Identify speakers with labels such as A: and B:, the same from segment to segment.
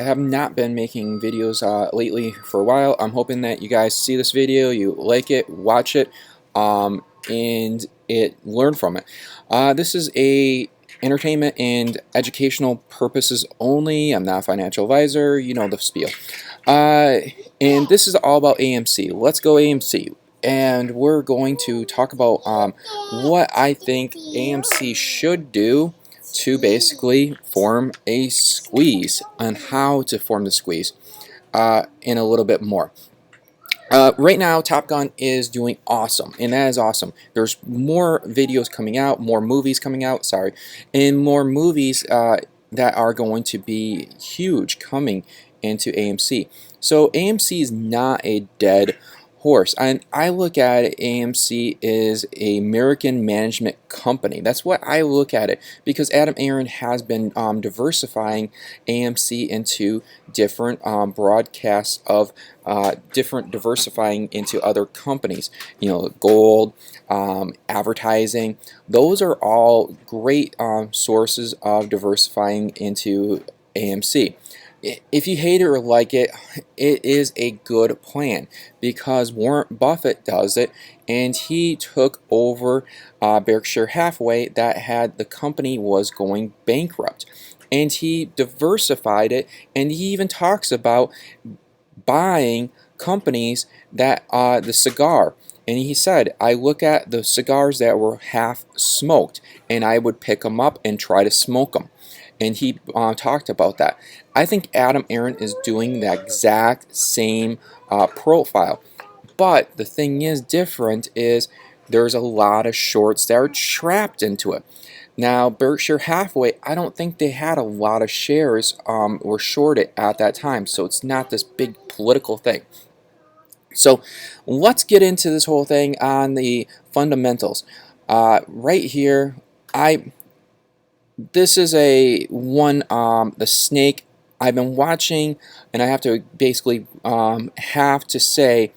A: I have not been making videos lately for a while. I'm hoping that you guys see this video, you like it, watch it, and learn from it. This is a entertainment and educational purposes only. I'm not a financial advisor. You know the spiel. And this is all about AMC. Let's go AMC. And we're going to talk about what I think AMC should do to basically form a squeeze, on how to form the squeeze in a little bit more. Right now, Top Gun is doing awesome, and that is awesome. There's more videos coming out, more movies coming out, sorry, and more movies that are going to be huge coming into AMC. So AMC is not a dead horse, and I look at it, AMC is a American management company. That's what I look at it, because Adam Aaron has been diversifying AMC into different broadcasts of different diversifying into other companies. You know, gold, advertising. Those are all great sources of diversifying into AMC. If you hate it or like it, it is a good plan, because Warren Buffett does it, and he took over Berkshire Hathaway that had the company was going bankrupt, and he diversified it, and he even talks about buying companies that the cigar. And he said, I look at the cigars that were half smoked, and I would pick them up and try to smoke them. And he talked about that. I think Adam Aaron is doing the exact same profile. But the thing is different is there's a lot of shorts that are trapped into it. Now, Berkshire Hathaway, I don't think they had a lot of shares were shorted at that time, so it's not this big political thing. So let's get into this whole thing on the fundamentals. Right here, this is the snake I've been watching, and I have to basically have to say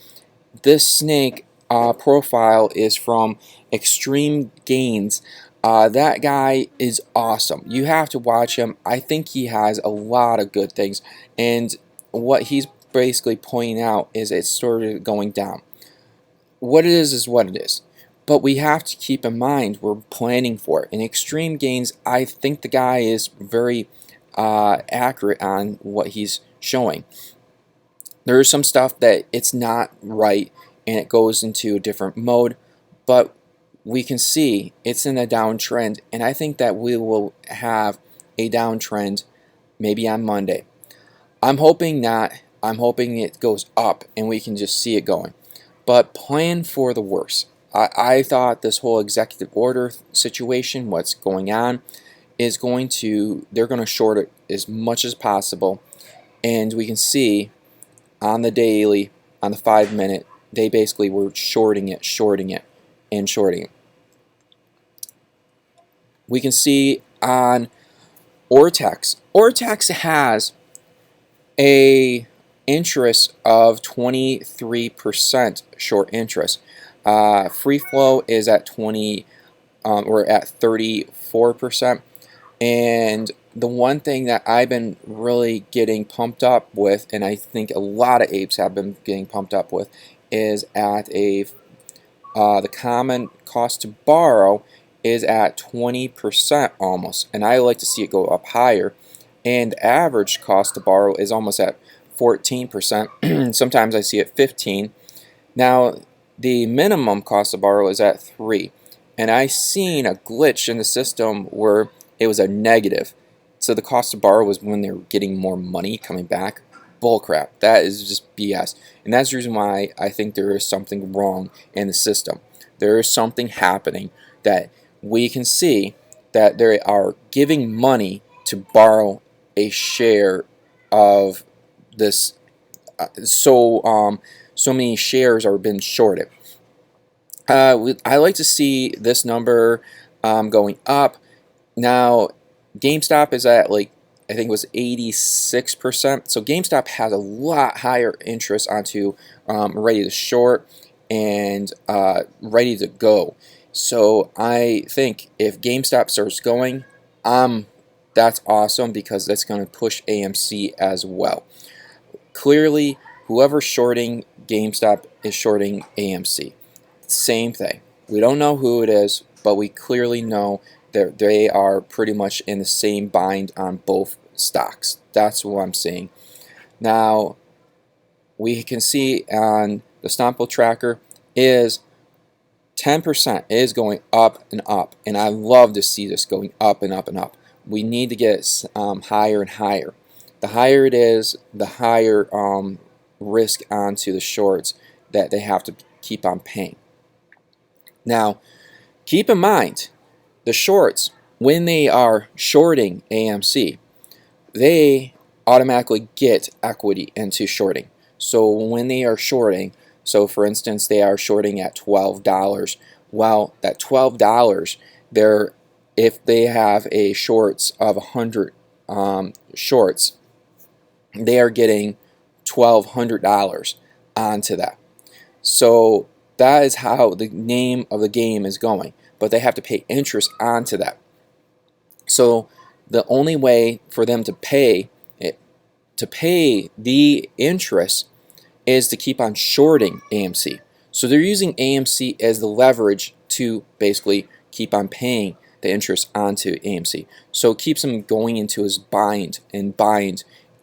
A: this snake profile is from Extreme Gains. That guy is awesome. You have to watch him. I think he has a lot of good things, and what he's basically pointing out is it's sort of going down. What it is what it is. But we have to keep in mind we're planning for it. In Extreme Gains, I think the guy is very accurate on what he's showing. There is some stuff that it's not right, and it goes into a different mode, but we can see it's in a downtrend, and I think that we will have a downtrend maybe on Monday. I'm hoping not. I'm hoping it goes up and we can just see it going. But plan for the worst. I thought this whole executive order situation, what's going on, is they're going to short it as much as possible. And we can see on the daily, on the 5-minute, they basically were shorting it, and shorting it. We can see on Ortex. Ortex has a interest of 23% short interest. Free flow is at 34%. And the one thing that I've been really getting pumped up with, and I think a lot of apes have been getting pumped up with, is at the common cost to borrow is at 20% almost, and I like to see it go up higher. And average cost to borrow is almost at 14%. Sometimes I see it 15%. Now, the minimum cost to borrow is at 3%. And I seen a glitch in the system where it was a negative. So the cost to borrow was when they're getting more money coming back. Bullcrap. That is just BS. And that's the reason why I think there is something wrong in the system. There is something happening that we can see that they are giving money to borrow a share of this. So many shares are being shorted. I like to see this number going up. Now, GameStop is at I think it was 86%. So GameStop has a lot higher interest onto ready to short and ready to go. So I think if GameStop starts going, I'm that's awesome because that's going to push AMC as well. Clearly, whoever's shorting GameStop is shorting AMC. Same thing. We don't know who it is, but we clearly know that they are pretty much in the same bind on both stocks. That's what I'm seeing. Now, we can see on the Stompo tracker is 10% is going up and up, and I love to see this going up and up and up. We need to get higher and higher. The higher it is, the higher risk onto the shorts that they have to keep on paying. Now, keep in mind, the shorts, when they are shorting AMC, they automatically get equity into shorting. So when they are shorting, so for instance, they are shorting at $12. Well, that $12, if they have a shorts of 100 shorts, they are getting $1,200 onto that. So that is how the name of the game is going. But they have to pay interest onto that. So the only way for them to pay the interest is to keep on shorting AMC. So they're using AMC as the leverage to basically keep on paying the interest onto AMC. So it keeps them going into his bind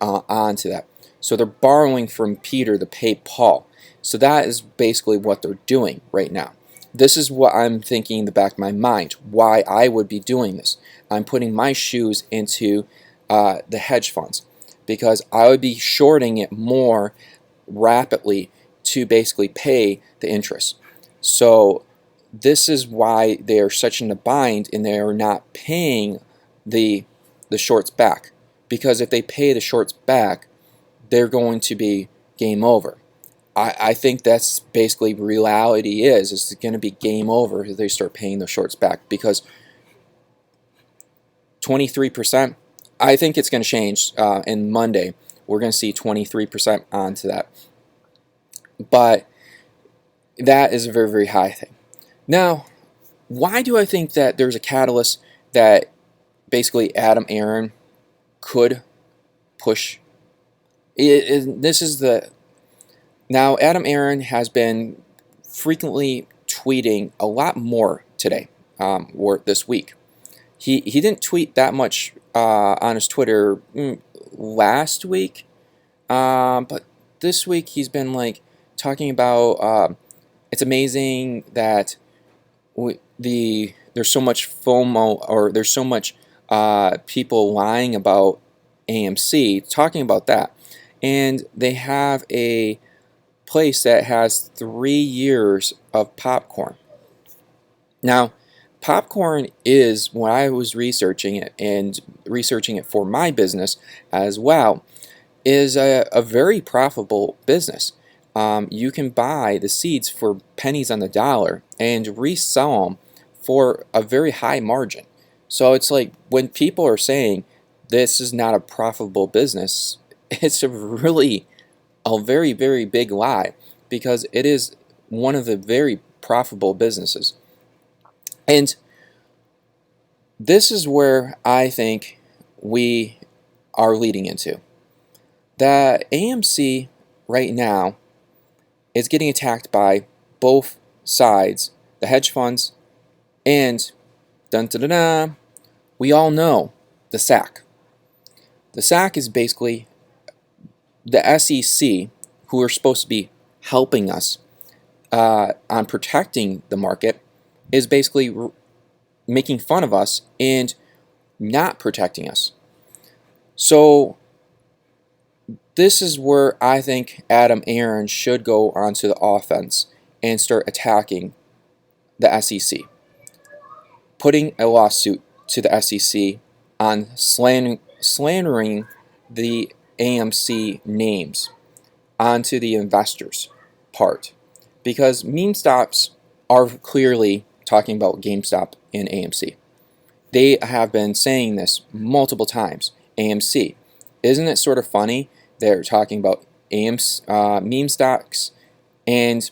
A: onto that. So they're borrowing from Peter to pay Paul. So that is basically what they're doing right now. This is what I'm thinking in the back of my mind, why I would be doing this. I'm putting my shoes into the hedge funds because I would be shorting it more rapidly to basically pay the interest. So this is why they are such in a bind and they are not paying the shorts back. Because if they pay the shorts back, they're going to be game over. I think that's basically reality is it's going to be game over if they start paying the shorts back because 23%, I think it's going to change in Monday. We're going to see 23% onto that. But that is a very, very high thing. Now, why do I think that there's a catalyst that basically Adam Aaron could push? Now, Adam Aaron has been frequently tweeting a lot more today, or this week. He didn't tweet that much on his Twitter last week, but this week he's been like talking about it's amazing that there's so much FOMO, or there's so much people lying about AMC, talking about that, and they have a place that has 3 years of popcorn. Now, popcorn is, when I was researching it and researching it for my business as well, is a very profitable business. You can buy the seeds for pennies on the dollar and resell them for a very high margin. So it's like when people are saying this is not a profitable business, it's a very, very big lie because it is one of the very profitable businesses. And this is where I think we are leading into. That AMC right now is getting attacked by both sides, the hedge funds, and dun dun dun dun, we all know the SAC. The SAC is basically the SEC, who are supposed to be helping us on protecting the market, is basically making fun of us and not protecting us. So this is where I think Adam Aaron should go onto the offense and start attacking the SEC, putting a lawsuit to the SEC on slandering the AMC names onto the investors' part, because meme stops are clearly talking about GameStop and AMC. They have been saying this multiple times. AMC, isn't it sort of funny? They're talking about meme stocks and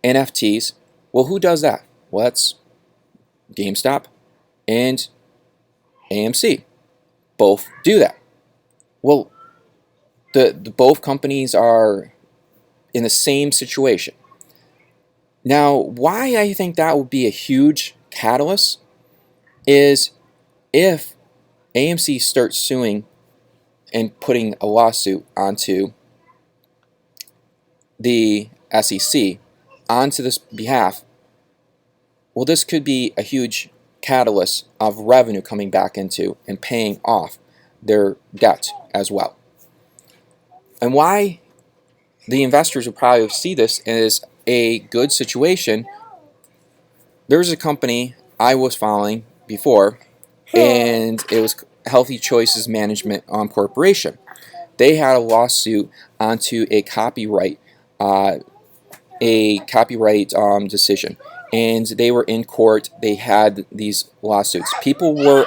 A: NFTs. Well, who does that? Well, that's GameStop and AMC. both do that. Well, the both companies are in the same situation. Now, why I think that would be a huge catalyst is if AMC starts suing and putting a lawsuit onto the SEC onto this behalf. Well, this could be a huge catalyst of revenue coming back into and paying off their debt as well. And why the investors would probably see this as a good situation. There's a company I was following before, and it was Healthy Choices Management Corporation. They had a lawsuit onto a copyright decision, and they were in court. They had these lawsuits. People were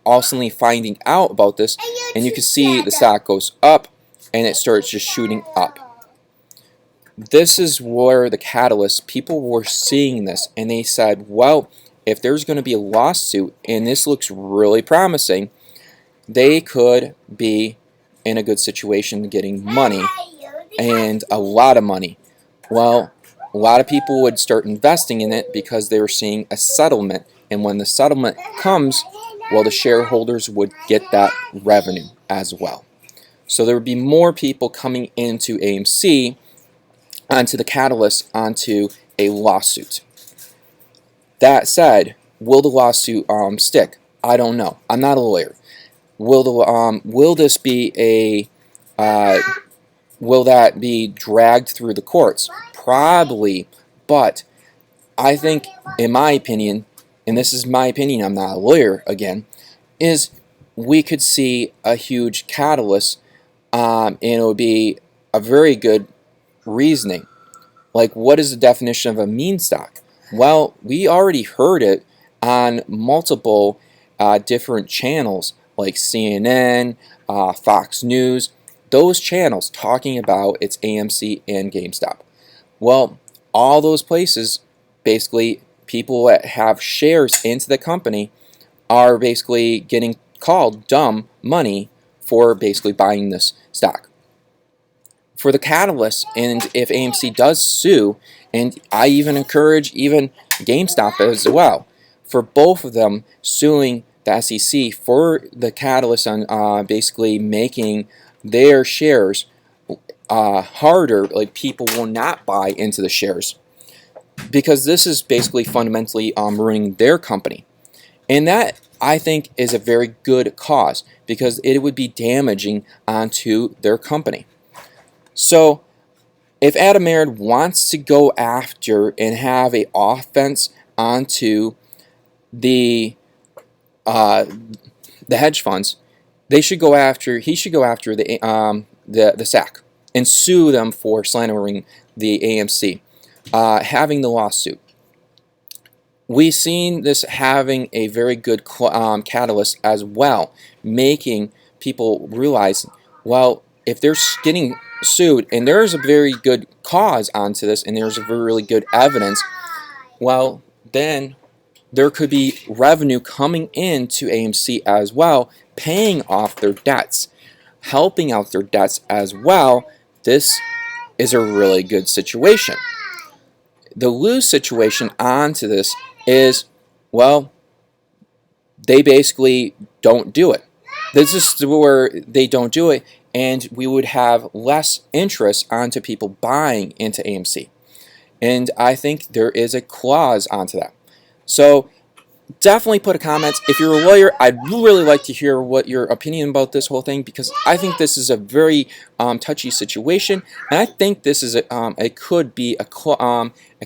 A: also finding out about this, and you can see the stock goes up and it starts just shooting up. This is where the catalyst, people were seeing this and they said, well, if there's going to be a lawsuit and this looks really promising, they could be in a good situation getting money, and a lot of money. Well, a lot of people would start investing in it because they were seeing a settlement, and when the settlement comes, well, the shareholders would get that revenue as well. So there would be more people coming into AMC onto the catalyst onto a lawsuit. That said, will the lawsuit stick? I don't know. I'm not a lawyer. Will this be will that be dragged through the courts? Probably, but I think, in my opinion, and this is my opinion, I'm not a lawyer again, is we could see a huge catalyst, and it would be a very good reasoning. Like, what is the definition of a meme stock? Well, we already heard it on multiple different channels like CNN, Fox News, those channels talking about its AMC and GameStop. Well, all those places, basically, people that have shares into the company are basically getting called dumb money for basically buying this stock. For the catalyst, and if AMC does sue, and I even encourage even GameStop as well, for both of them suing the SEC for the catalyst on basically making their shares harder, like people will not buy into the shares, because this is basically fundamentally ruining their company. And that, I think, is a very good cause, because it would be damaging onto their company. So if Adam Aron wants to go after and have an offense onto the hedge funds, he should go after the SAC and sue them for slandering the AMC, having the lawsuit. We've seen this having a very good catalyst as well, making people realize, well, if they're getting sued and there's a very good cause onto this and there's a very really good evidence, well, then there could be revenue coming into AMC as well, paying off their debts, helping out their debts as well. This is a really good situation. The lose situation onto this is, well, they basically don't do it. This is where they don't do it, and we would have less interest onto people buying into AMC. And I think there is a clause onto that. So definitely put a comment. If you're a lawyer, I'd really like to hear what your opinion about this whole thing, because I think this is a very touchy situation, and I think this is it could be a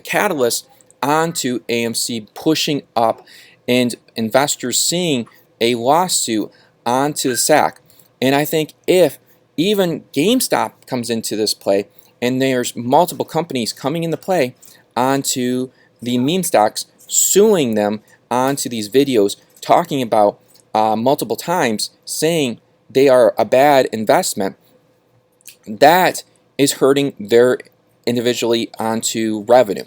A: catalyst onto AMC pushing up and investors seeing a lawsuit onto the SAC. And I think if even GameStop comes into this play, and there's multiple companies coming into play onto the meme stocks, suing them onto these videos, talking about multiple times, saying they are a bad investment, that is hurting their individually onto revenue.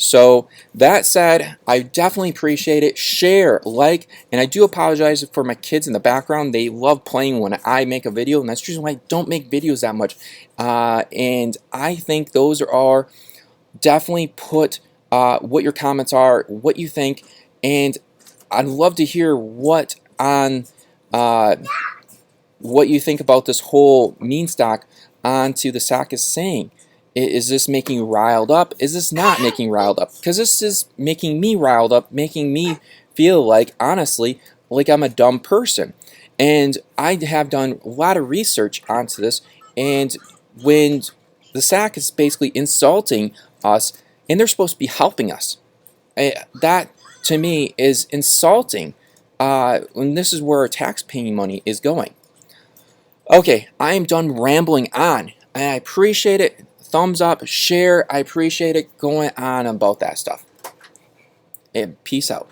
A: So that said, I definitely appreciate it. Share, like, and I do apologize for my kids in the background. They love playing when I make a video, and that's the reason why I don't make videos that much. And I think those are definitely put what your comments are, what you think, and I'd love to hear what you think about this whole mean stock onto the sock is saying. Is this making you riled up? Is this not making you riled up? Because this is making me riled up, making me feel like, honestly, like I'm a dumb person. And I have done a lot of research onto this, and when the SAC is basically insulting us, and they're supposed to be helping us, that to me is insulting, when this is where our tax-paying money is going. Okay, I am done rambling on. I appreciate it. Thumbs up, share. I appreciate it going on about that stuff. And peace out.